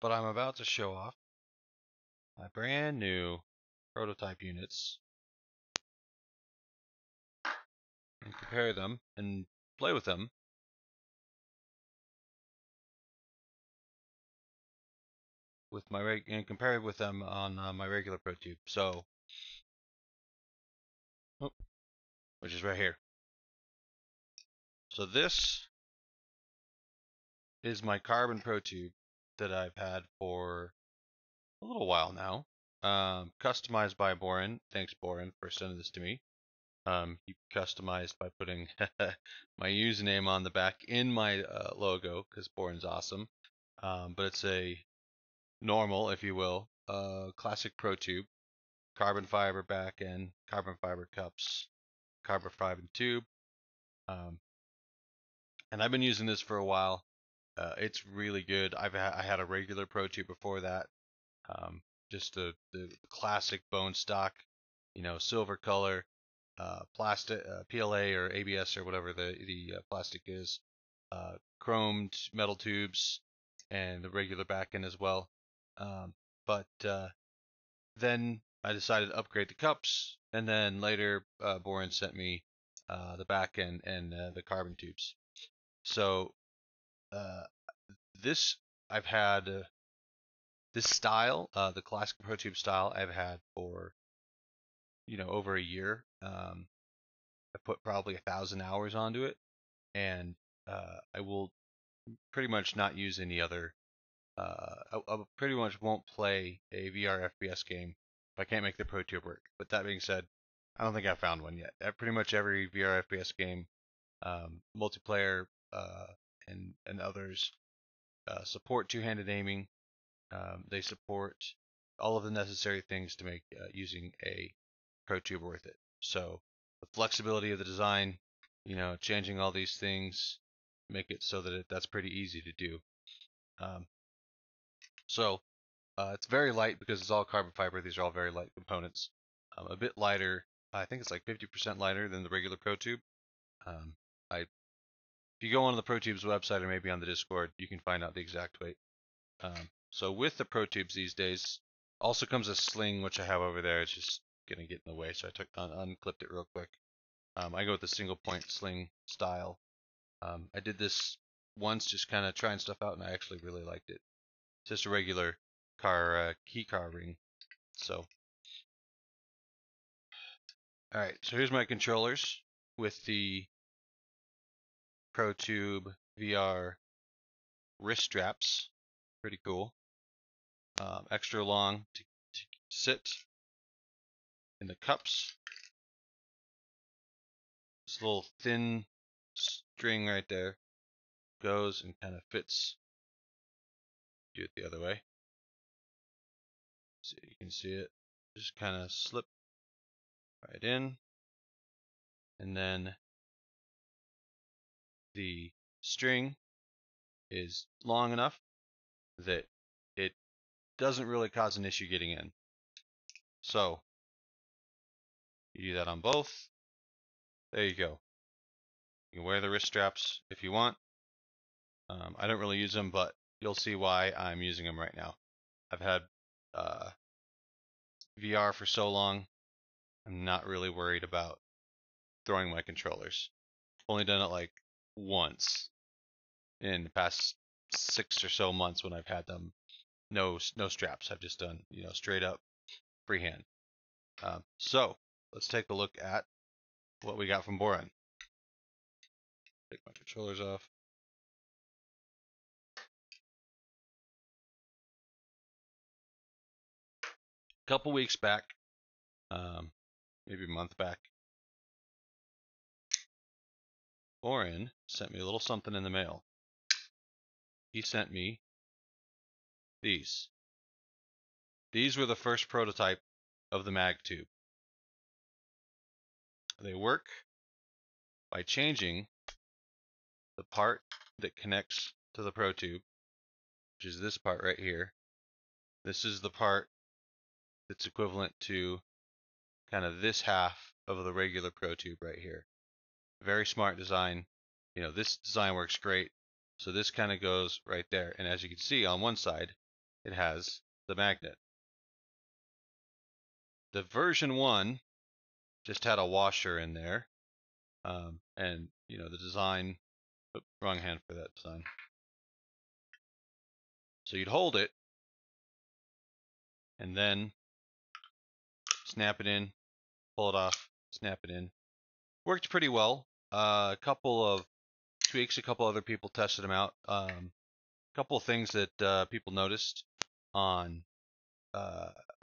but I'm about to show off my brand new prototype units and compare them and play with them with my and compare it with them on my regular ProTube. So, which is right here. So this is my carbon ProTube that I've had for a little while now. Customized by Boren. Thanks, Boren, for sending this to me. He customized by putting my username on the back in my logo because Boren's awesome. But it's a normal, if you will, classic ProTube, carbon fiber back end, carbon fiber cups, carbon fiber tube. And I've been using this for a while. It's really good. I had a regular ProTube before that. Just the classic bone stock, silver color, plastic, PLA or ABS or whatever the plastic is, chromed metal tubes, and the regular back end as well. But then I decided to upgrade the cups, and then later Boren sent me the back end and the carbon tubes. So this I've had this style, the classic ProTube style, I've had for over a year. I put probably 1,000 hours onto it, and I will pretty much not use any other. I pretty much won't play a VR FPS game if I can't make the ProTube work. But that being said, I don't think I've found one yet. Pretty much every VR FPS game, multiplayer, and others support two-handed aiming. They support all of the necessary things to make using a ProTube worth it. So the flexibility of the design, changing all these things, make it so that that's pretty easy to do. So it's very light because it's all carbon fiber. These are all very light components. A bit lighter. I think it's like 50% lighter than the regular ProTube. If you go on the ProTube's website or maybe on the Discord, you can find out the exact weight. So with the ProTubes these days, also comes a sling, which I have over there. It's just gonna get in the way, so I took unclipped it real quick. I go with the single point sling style. I did this once, just kind of trying stuff out, and I actually really liked it. It's just a regular key car ring. So, all right. So here's my controllers with the ProTube VR wrist straps. Pretty cool. Extra long to sit in the cups. This little thin string right there goes and kind of fits. Do it the other way. So you can see it just kind of slip right in, and then the string is long enough that it doesn't really cause an issue getting in. So you do that on both. There you go. You can wear the wrist straps if you want. I don't really use them, but you'll see why I'm using them right now. I've had VR for so long, I'm not really worried about throwing my controllers. Only done it like once in the past 6 or so months when I've had them. No straps. I've just done straight up freehand. So let's take a look at what we got from Boren. Take my controllers off. A couple weeks back, maybe a month back, Boren sent me a little something in the mail. He sent me these. These were the first prototype of the MagTube. They work by changing the part that connects to the ProTube, which is this part right here. This is the part that's equivalent to kind of this half of the regular ProTube right here. Very smart design. This design works great. So this kind of goes right there. And as you can see on one side, it has the magnet. The version 1 just had a washer in there, and the design. Oops, wrong hand for that design. So you'd hold it, and then snap it in, pull it off, snap it in. Worked pretty well. A couple of tweaks, a couple other people tested them out. A couple of things that people noticed on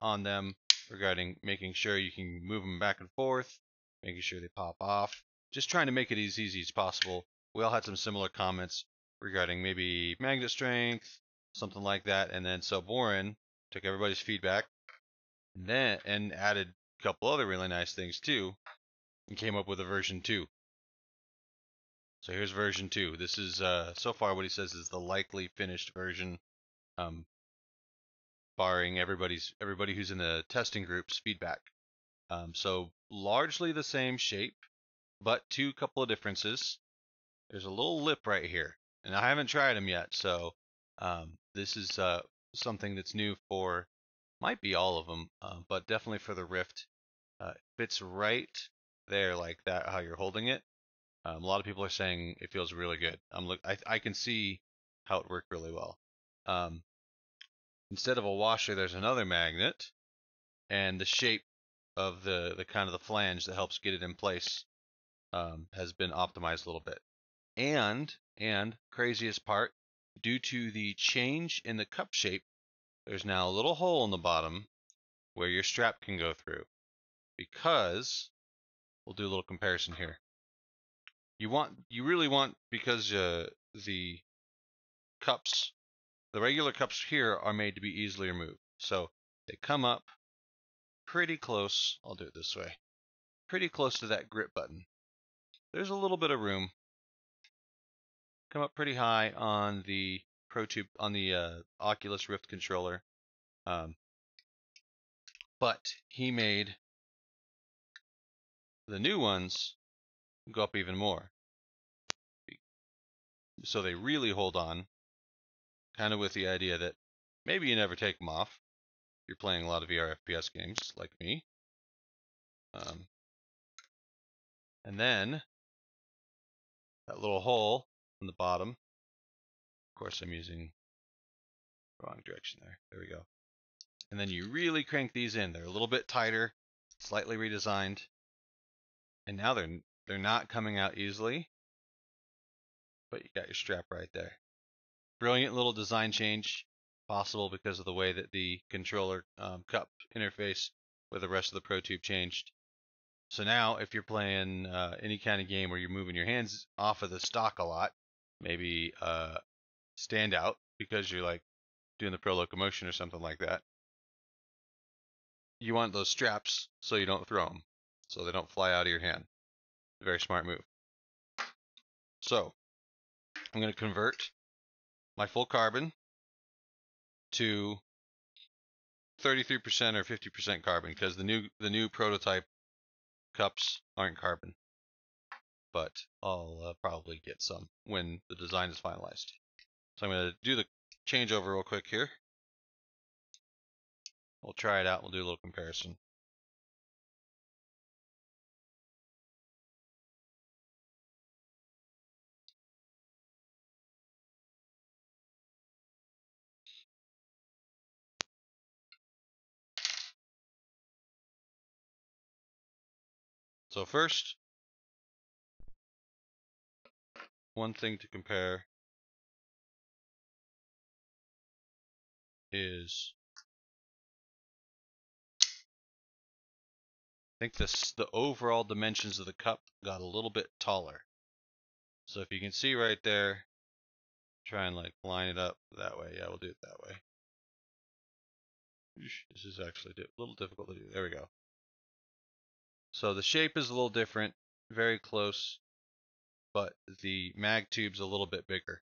them regarding making sure you can move them back and forth, making sure they pop off, just trying to make it as easy as possible. We all had some similar comments regarding maybe magnet strength, something like that, and then so Warren took everybody's feedback and added a couple other really nice things too, and came up with a version 2. So here's version 2. This is so far what he says is the likely finished version, barring everybody who's in the testing group's feedback. So largely the same shape, but couple of differences. There's a little lip right here, and I haven't tried them yet, so this is something that's new for, might be all of them, but definitely for the Rift. Fits right there like that, how you're holding it. A lot of people are saying it feels really good. I can see how it worked really well. Instead of a washer, there's another magnet, and the shape of the kind of the flange that helps get it in place has been optimized a little bit. And craziest part, due to the change in the cup shape, there's now a little hole in the bottom where your strap can go through. Because we'll do a little comparison here. You really want, because the cups, the regular cups here are made to be easily removed. So they come up pretty close. I'll do it this way. Pretty close to that grip button. There's a little bit of room. Come up pretty high on the ProTube, on the Oculus Rift controller. But he made the new ones go up even more. So they really hold on, kind of with the idea that maybe you never take them off if you're playing a lot of VR FPS games like me. And then that little hole in the bottom. Of course, I'm using the wrong direction there. There we go. And then you really crank these in. They're a little bit tighter, slightly redesigned. And now they're not coming out easily, but you got your strap right there. Brilliant little design change, possible because of the way that the controller cup interface with the rest of the ProTube changed. So now if you're playing any kind of game where you're moving your hands off of the stock a lot, maybe stand out because you're like doing the pro locomotion or something like that, you want those straps so you don't throw them, so they don't fly out of your hand. Very smart move. So I'm going to convert my full carbon to 33% or 50% carbon, because the new prototype cups aren't carbon, but I'll probably get some when the design is finalized. So I'm going to do the changeover real quick here. We'll try it out. We'll do a little comparison. So first, one thing to compare is, I think the overall dimensions of the cup got a little bit taller. So if you can see right there, try and like line it up that way. Yeah, we'll do it that way. This is actually a little difficult to do. There we go. So the shape is a little different, very close, but the MagTube's a little bit bigger.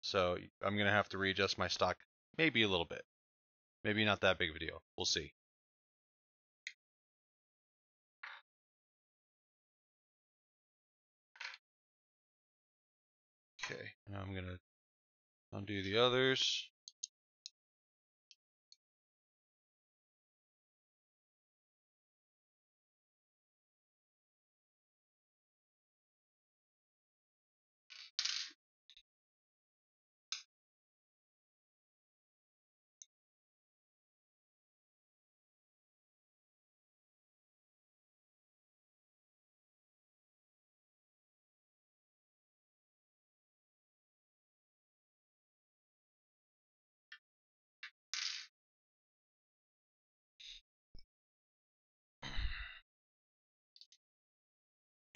So I'm going to have to readjust my stock maybe a little bit. Maybe not that big of a deal. We'll see. Okay, now I'm going to undo the others.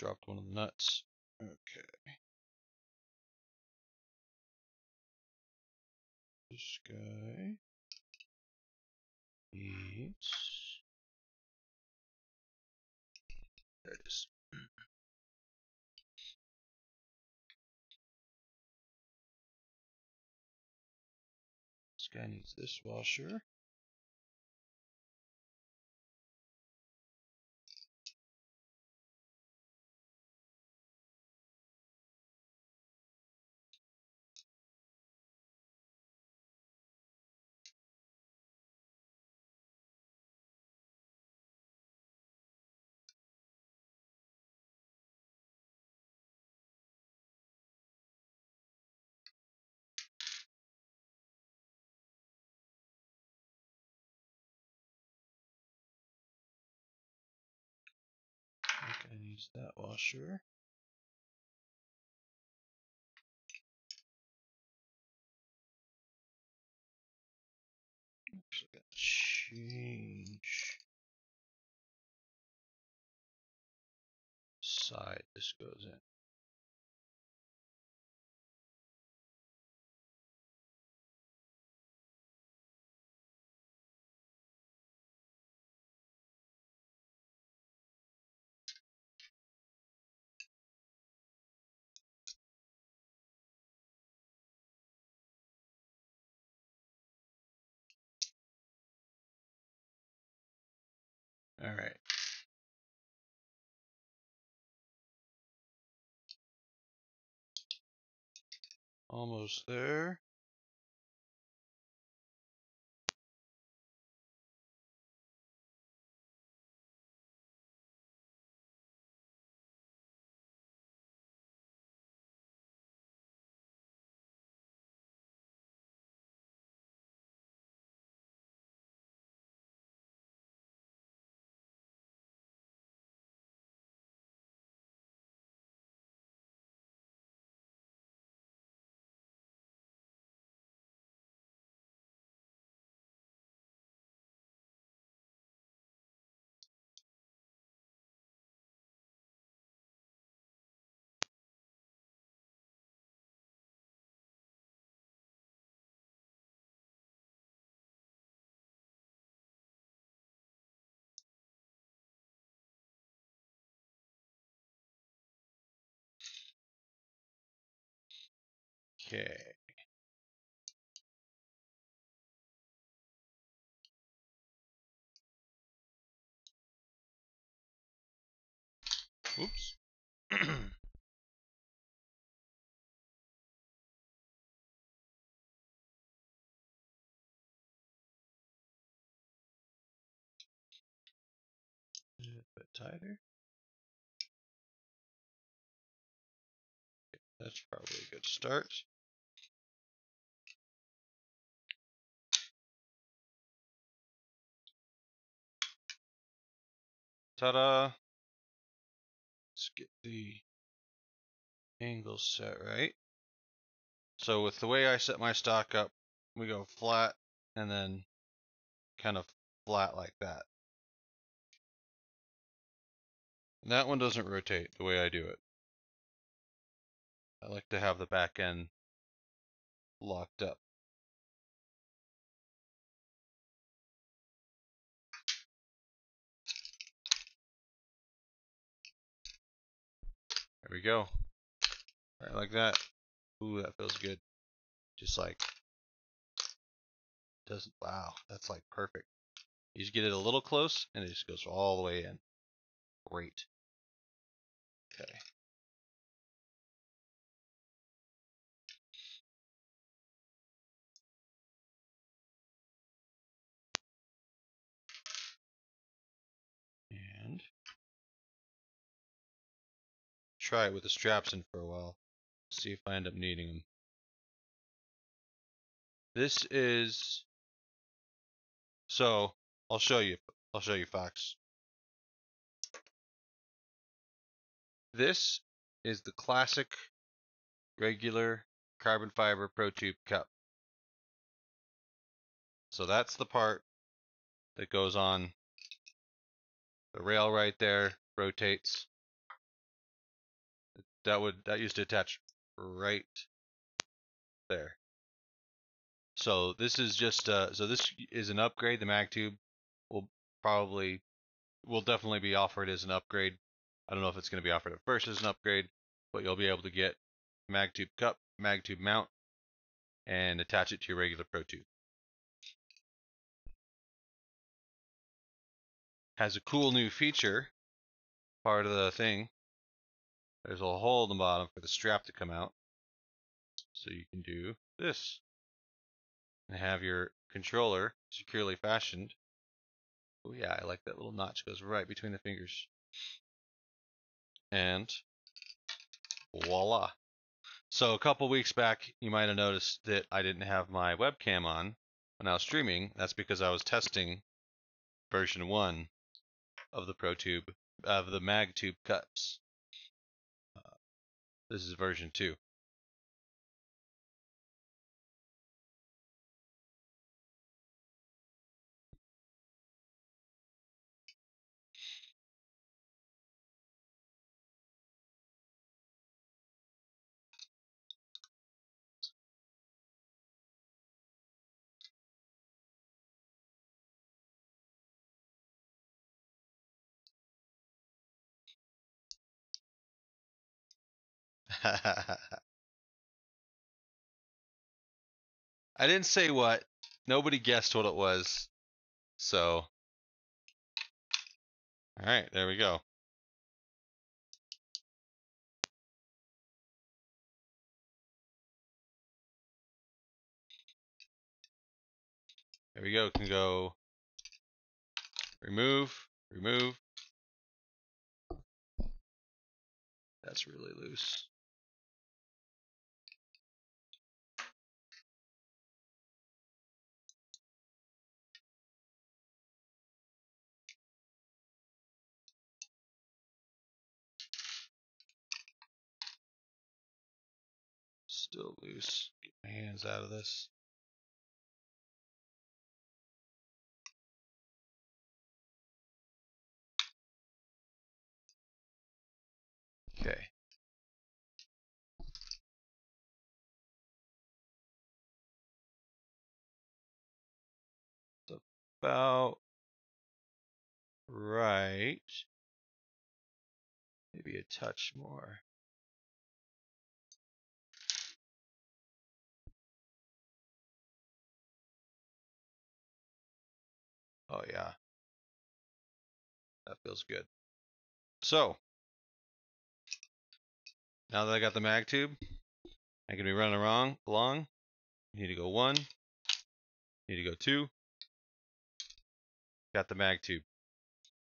Dropped one of the nuts. Okay. This guy needs. There it is. This guy needs this washer. That guy needs that washer. Actually, gotta change side this goes in. All right. Almost there. Okay. Oops. A bit tighter. That's probably a good start. Ta-da! Let's get the angle set right. So with the way I set my stock up, we go flat and then kind of flat like that. And that one doesn't rotate the way I do it. I like to have the back end locked up. There we go. Right like that. Ooh, that feels good. Just like doesn't. Wow, that's like perfect. You just get it a little close, and it just goes all the way in. Great. Okay. And try it with the straps in for a while. See if I end up needing them. This is. So I'll show you. I'll show you, Fox. This is the classic regular carbon fiber Pro Tube cup. So that's the part that goes on the rail right there, rotates. that used to attach right there. So this is just so this is an upgrade. The MagTube will definitely be offered as an upgrade. I don't know if it's going to be offered at first as an upgrade, but you'll be able to get MagTube cup, MagTube mount, and attach it to your regular ProTube. Has a cool new feature. Part of the thing, there's a hole in the bottom for the strap to come out, so you can do this and have your controller securely fastened. Oh yeah, I like that little notch, goes right between the fingers. And voila. So a couple weeks back, you might have noticed that I didn't have my webcam on when I was streaming. That's because I was testing version 1 of the ProTube, of the MagTube cups. This is version 2. I didn't say what. Nobody guessed what it was. So, all right, there we go. There we go. Can go remove, remove. That's really loose. Still loose. Get my hands out of this. Okay. It's about right. Maybe a touch more. Oh yeah. That feels good. So, now that I got the MagTube, I can be running along. You need to go 1. You need to go 2. Got the MagTube.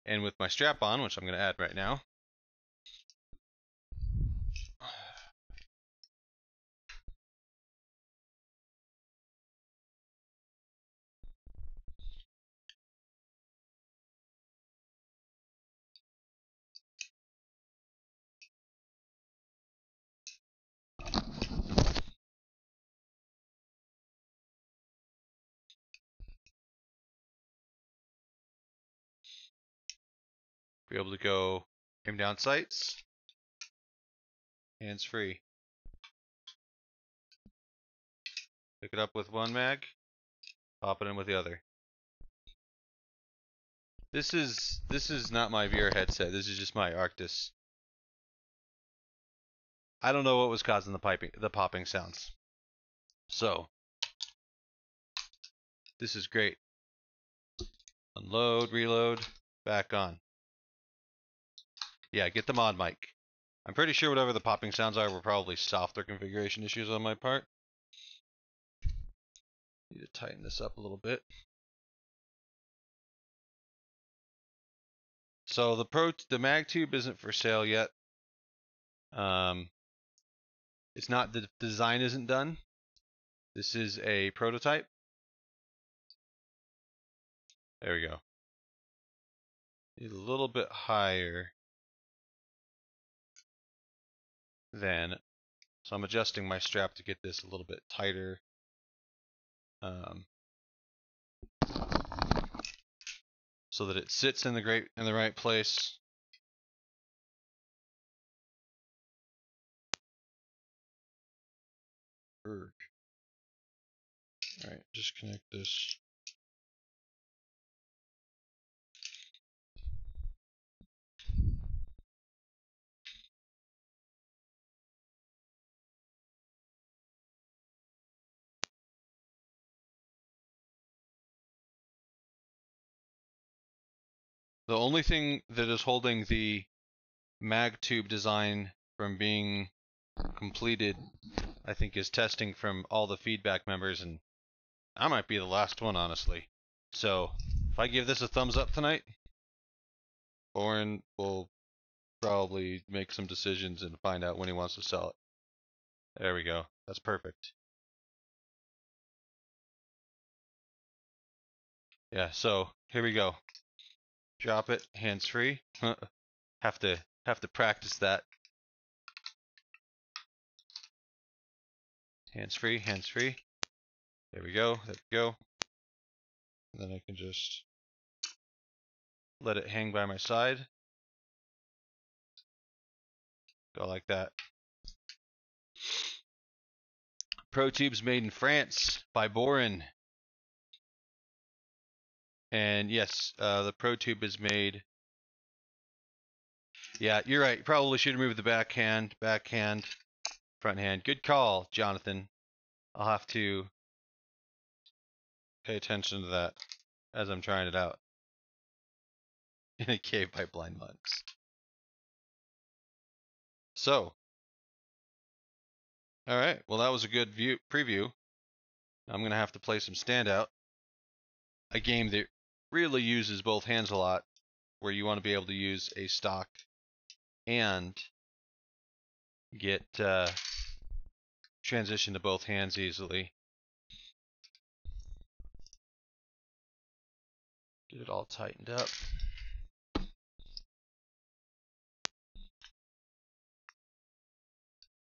And with my strap on, which I'm going to add right now, be able to go aim down sights, hands free. Pick it up with one mag, pop it in with the other. This is not my VR headset. This is just my Arctis. I don't know what was causing the popping sounds. So, this is great. Unload, reload, back on. Yeah, get the mod mic. I'm pretty sure whatever the popping sounds are were probably software configuration issues on my part. Need to tighten this up a little bit. So the MagTube isn't for sale yet. It's not, the design isn't done. This is a prototype. There we go. Need a little bit higher than, so I'm adjusting my strap to get this a little bit tighter. So that it sits in the right place. Alright, just connect this. The only thing that is holding the MagTube design from being completed, I think, is testing from all the feedback members, and I might be the last one, honestly. So, if I give this a thumbs up tonight, Oren will probably make some decisions and find out when he wants to sell it. There we go. That's perfect. Yeah, so here we go. Drop it, hands free. have to practice that. Hands free, hands free. There we go. There we go. And then I can just let it hang by my side. Go like that. Pro Tubes made in France by Borin. And yes, the Pro Tube is made. Yeah, you're right. Probably should remove the backhand, front hand. Good call, Jonathan. I'll have to pay attention to that as I'm trying it out. In a cave by blind monks. So, all right. Well, that was a good preview. I'm going to have to play some Standout, a game that really uses both hands a lot, where you want to be able to use a stock and get transition to both hands easily. Get it all tightened up.